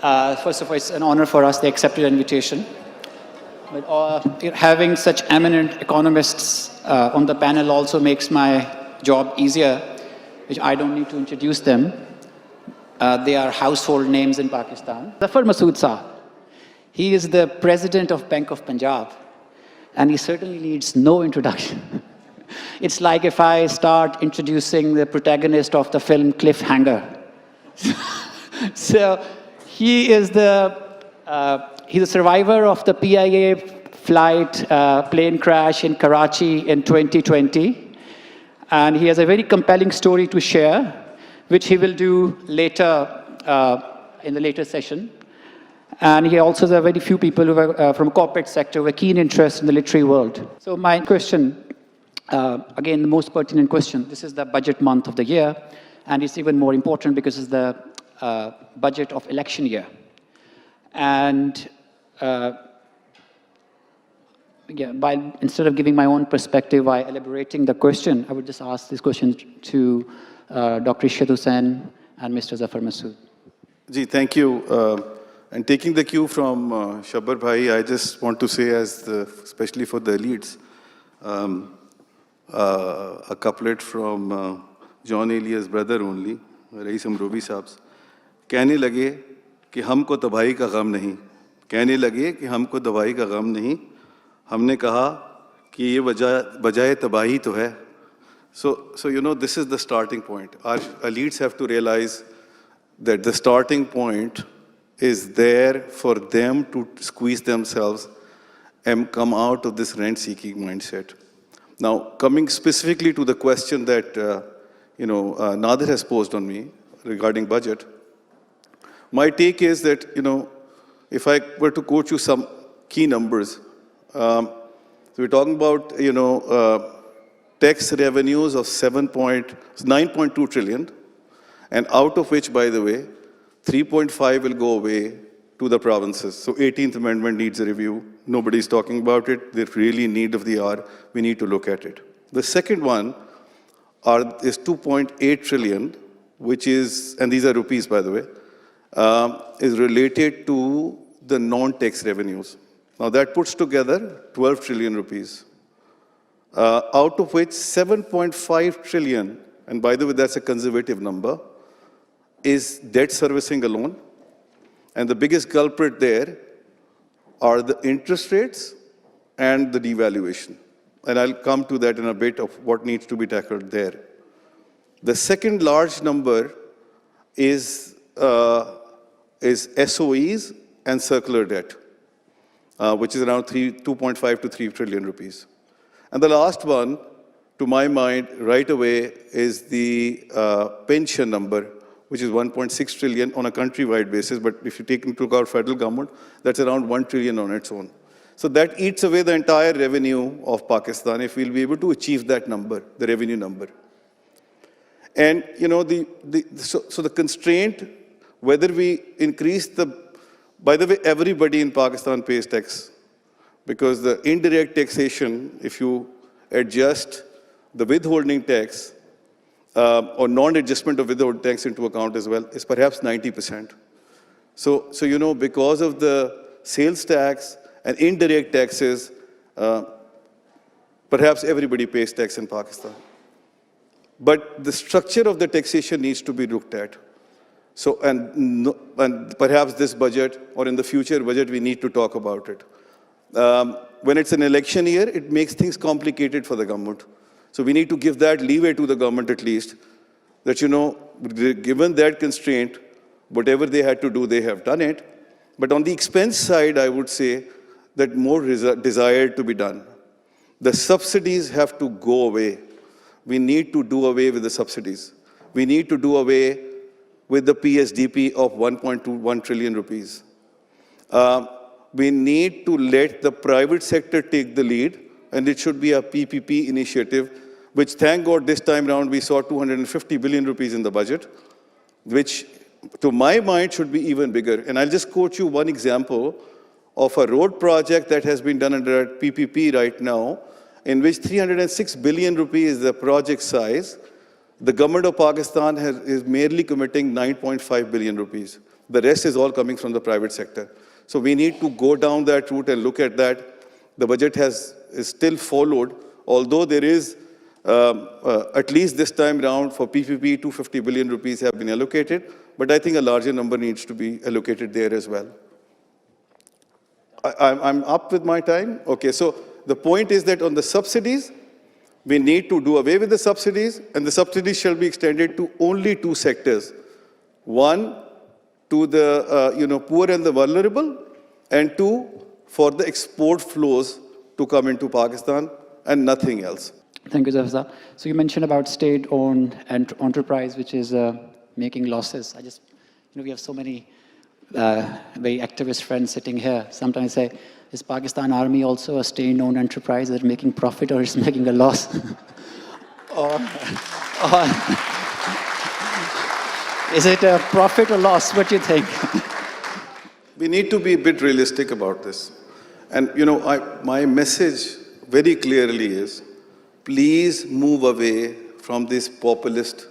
First of all, it's an honor for us. They accepted the invitation. But having such eminent economists on the panel also makes my job easier, which I don't need to introduce them. They are household names in Pakistan. Zafar Masud Sahab. He is the president of Bank of Punjab, and he certainly needs no introduction. It's like if I start introducing the protagonist of the film Cliffhanger. So he is he's a survivor of the PIA flight plane crash in Karachi in 2020. And he has a very compelling story to share, which he will do later in the later session. And he also has a very few people who are from corporate sector with keen interest in the literary world. So my question, again, the most pertinent question, this is the budget month of the year, and it's even more important because it's the budget of election year. And instead of giving my own perspective by elaborating the question, I would just ask this question to Dr. Ishad Hussain and Mr. Zafar Masud. Ji, thank you. And taking the cue from Shabbar Bhai, I just want to say, especially for the elites, a couplet from John Elias' brother only, Rais Amrobi Saab's. कहने लगे कि हमको तबाही का गम नहीं, कहने लगे कि हमको तबाही का गम नहीं, हमने कहा कि ये बजाय तबाही तो है. So you know, this is the starting point. Our elites have to realize that the starting point is there for them to squeeze themselves and come out of this rent-seeking mindset. Now, coming specifically to the question that Nadir has posed on me regarding budget, my take is that, if I were to quote you some key numbers, so we're talking about, tax revenues of 9.2 trillion, and out of which, by the way, 3.5 will go away to the provinces. So 18th Amendment needs a review. Nobody's talking about it. They're really in need of the hour. We need to look at it. The second one is 2.8 trillion, which is, and these are rupees, by the way, is related to the non-tax revenues. Now that puts together 12 trillion rupees, out of which 7.5 trillion, and by the way, that's a conservative number, is debt servicing alone. And the biggest culprit there are the interest rates and the devaluation. And I'll come to that in a bit of what needs to be tackled there. The second large number is SOEs and circular debt, which is around 2.5 to 3 trillion rupees. And the last one, to my mind, right away, is the pension number, which is 1.6 trillion on a countrywide basis. But if you take into account federal government, that's around 1 trillion on its own. So that eats away the entire revenue of Pakistan if we'll be able to achieve that number, the revenue number. And, so the constraint, whether we increase by the way, everybody in Pakistan pays tax, because the indirect taxation, if you adjust the withholding tax, or non-adjustment of withholding tax into account as well, is perhaps 90%. So because of the sales tax and indirect taxes, perhaps everybody pays tax in Pakistan. But the structure of the taxation needs to be looked at. So, and perhaps this budget, or in the future budget, we need to talk about it. When it's an election year, it makes things complicated for the government. So we need to give that leeway to the government at least, that, given that constraint, whatever they had to do, they have done it. But on the expense side, I would say that more desired to be done. The subsidies have to go away. We need to do away with the subsidies. We need to do away with the PSDP of 1.21 trillion rupees. We need to let the private sector take the lead, and it should be a PPP initiative, which, thank God, this time around we saw 250 billion rupees in the budget, which, to my mind, should be even bigger. And I'll just quote you one example of a road project that has been done under PPP right now, in which 306 billion rupees is the project size. The government of Pakistan is merely committing 9.5 billion rupees. The rest is all coming from the private sector. So we need to go down that route and look at that. The budget is still followed, although there is, at least this time round for PPP, 250 billion rupees have been allocated, but I think a larger number needs to be allocated there as well. I'm up with my time? Okay, so the point is that on the subsidies, we need to do away with the subsidies, and the subsidies shall be extended to only two sectors. One, to the poor and the vulnerable, and two, for the export flows to come into Pakistan, and nothing else. Thank you, Zafar. So you mentioned about state-owned enterprise, which is making losses. We have so many very activist friends sitting here. Sometimes I say, is Pakistan Army also a state-owned enterprise that is making profit or is making a loss? or is it a profit or loss? What do you think? We need to be a bit realistic about this. And, my message very clearly is, please move away from these populist,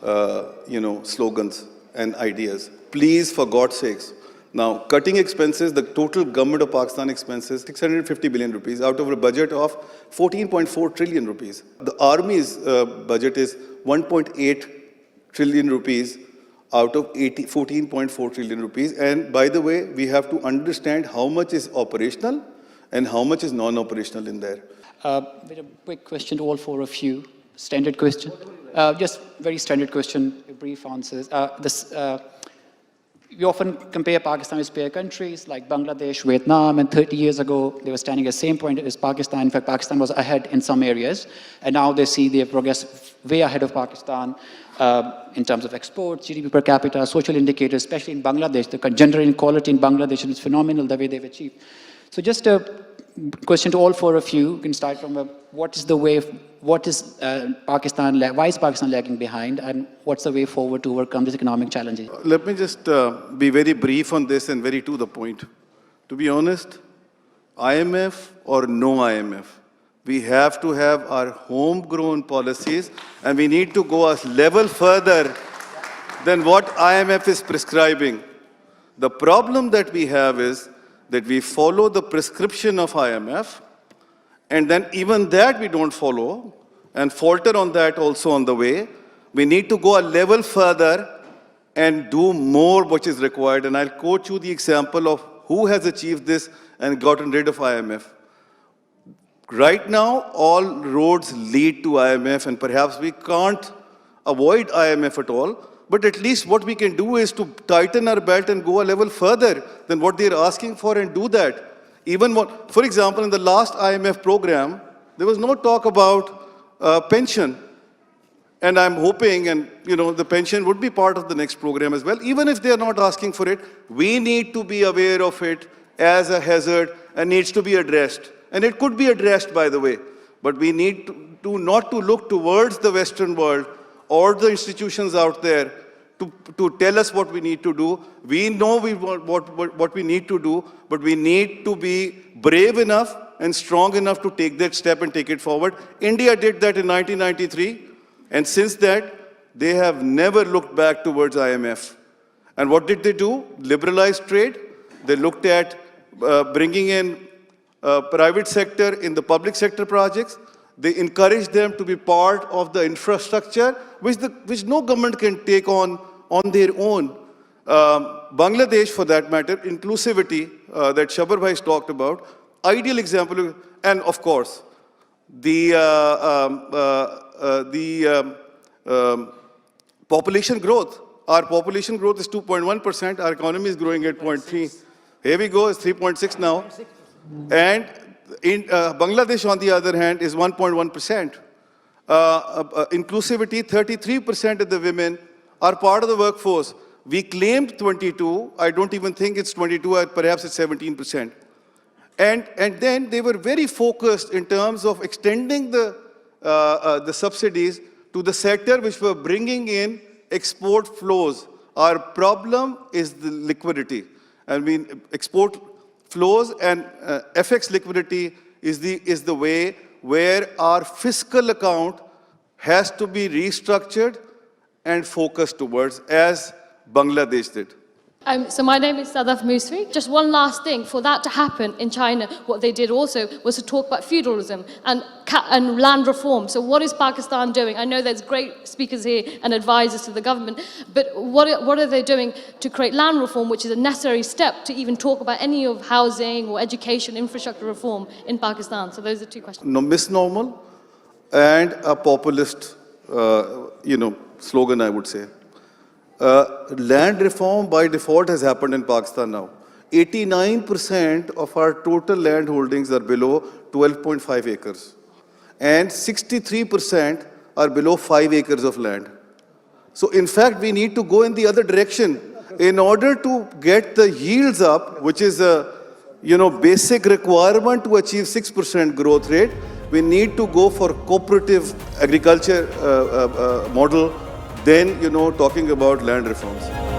slogans and ideas. Please, for God's sakes. Now, cutting expenses, the total government of Pakistan expenses, 650 billion rupees out of a budget of 14.4 trillion rupees. The army's budget is 1.8 trillion rupees out of 14.4 trillion rupees. And by the way, we have to understand how much is operational and how much is non-operational in there. A quick question to all four of you. Standard question. Just very standard question, brief answers. We often compare Pakistan with peer countries like Bangladesh, Vietnam, and 30 years ago, they were standing at the same point as Pakistan. In fact, Pakistan was ahead in some areas, and now they see their progress way ahead of Pakistan in terms of exports, GDP per capita, social indicators, especially in Bangladesh. The gender inequality in Bangladesh is phenomenal, the way they've achieved. So just a question to all four of you. You can start from what is Pakistan, why is Pakistan lagging behind, and what's the way forward to overcome these economic challenges? Let me just be very brief on this and very to the point. To be honest, IMF or no IMF, we have to have our homegrown policies, and we need to go a level further than what IMF is prescribing. The problem that we have is that we follow the prescription of IMF, and then even that we don't follow, and falter on that also on the way. We need to go a level further and do more which is required. And I'll quote you the example of who has achieved this and gotten rid of IMF. Right now, all roads lead to IMF, and perhaps we can't avoid IMF at all, but at least what we can do is to tighten our belt and go a level further than what they're asking for and do that. Even for example, in the last IMF program, there was no talk about pension. And I'm hoping, and the pension would be part of the next program as well. Even if they're not asking for it, we need to be aware of it as a hazard and needs to be addressed. And it could be addressed, by the way. But we need to not to look towards the Western world or the institutions out there to tell us what we need to do. We know what we need to do, but we need to be brave enough and strong enough to take that step and take it forward. India did that in 1993, and since that, they have never looked back towards IMF. And what did they do? Liberalized trade. They looked at bringing in private sector in the public sector projects. They encouraged them to be part of the infrastructure, which no government can take on their own. Bangladesh, for that matter, inclusivity that Shabar Bhai has talked about, ideal example, and of course, the population growth. Our population growth is 2.1%. Our economy is growing at 0.3. Here we go, it's 3.6 now. And in Bangladesh, on the other hand, is 1.1%. Inclusivity, 33% of the women are part of the workforce. We claimed 22. I don't even think it's 22, perhaps it's 17%. And then they were very focused in terms of extending the subsidies to the sector which were bringing in export flows. Our problem is the liquidity. I mean, export flows and FX liquidity is the way where our fiscal account has to be restructured and focused towards, as Bangladesh did. So my name is Zafar Masud. Just one last thing, for that to happen in China, what they did also was to talk about feudalism and land reform. So what is Pakistan doing? I know there's great speakers here and advisors to the government, but what are they doing to create land reform, which is a necessary step to even talk about any of housing or education infrastructure reform in Pakistan? So those are two questions. No, misnomer and a populist, slogan, I would say. Land reform by default has happened in Pakistan now. 89% of our total land holdings are below 12.5 acres. And 63% are below 5 acres of land. So in fact, we need to go in the other direction in order to get the yields up, which is a basic requirement to achieve 6% growth rate. We need to go for cooperative agriculture model, then, talking about land reforms.